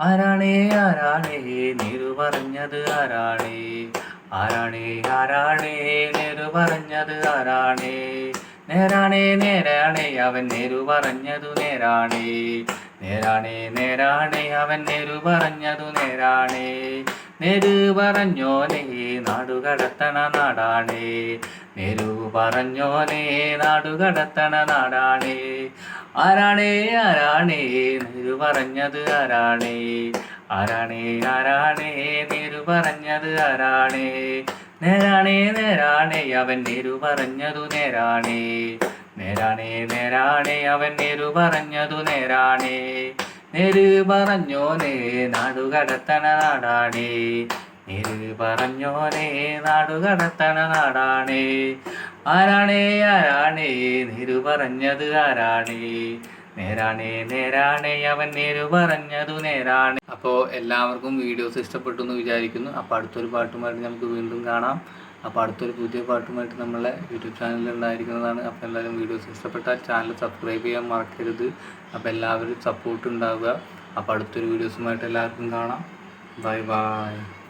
ആരാണേ ആരാണേ നേരു പറഞ്ഞത് ആരാണേ, ആരാണേ ആരാണേ നേരു പറഞ്ഞത് ആരാണേ, നേരാണേ നേരാണേ അവൻ നേരു പറഞ്ഞതു നേരാണേ, നേരാണേ നേരാണേ അവൻ നേരു പറഞ്ഞതു നേരാണേ, നേരു പറഞ്ഞോനേ നാടുകടത്തണ നാടാണേ, നേരു പറഞ്ഞോനേ നാടുകടത്തണ നാടാണേ, ആരാണേ ആരാണേ നേരു പറഞ്ഞത് ആരാണേ, ആരാണേ ആരാണേ നേരു പറഞ്ഞത് ആരാണേ, നേരാണേ നേരാണേ അവൻ നേരു പറഞ്ഞതു നേരാണേ, നേരാണേ നേരാണേ അവൻ നേരു പറഞ്ഞതു നേരാണേ, നേര് പറഞ്ഞോനേ നാടുകടത്തണ നാടാണേ, നേര് പറഞ്ഞോനേ നാടുകടത്തണ നാടാണേ, ആരാണേ ആരാണേ നേരു പറഞ്ഞത് ആരാണേ, നേരാണേ നേരാണേ അവൻ നേരു പറഞ്ഞതു നേരാണേ. അപ്പോൾ എല്ലാവർക്കും വീഡിയോസ് ഇഷ്ടപ്പെട്ടു എന്ന് വിചാരിക്കുന്നു. അപ്പോൾ അടുത്തൊരു പാട്ടുമായിട്ട് നമുക്ക് വീണ്ടും കാണാം. അപ്പോൾ അടുത്തൊരു പുതിയ പാട്ടുമായിട്ട് നമ്മളെ യൂട്യൂബ് ചാനലിൽ ഉണ്ടായിരിക്കുന്നതാണ്. അപ്പോൾ എല്ലാവരും വീഡിയോസ് ഇഷ്ടപ്പെട്ടാൽ ചാനൽ സബ്സ്ക്രൈബ് ചെയ്യാൻ മറക്കരുത്. അപ്പോൾ എല്ലാവരും സപ്പോർട്ട് ഉണ്ടാവുക. അപ്പോൾ അടുത്തൊരു വീഡിയോസുമായിട്ട് എല്ലാവർക്കും കാണാം. Bye bye.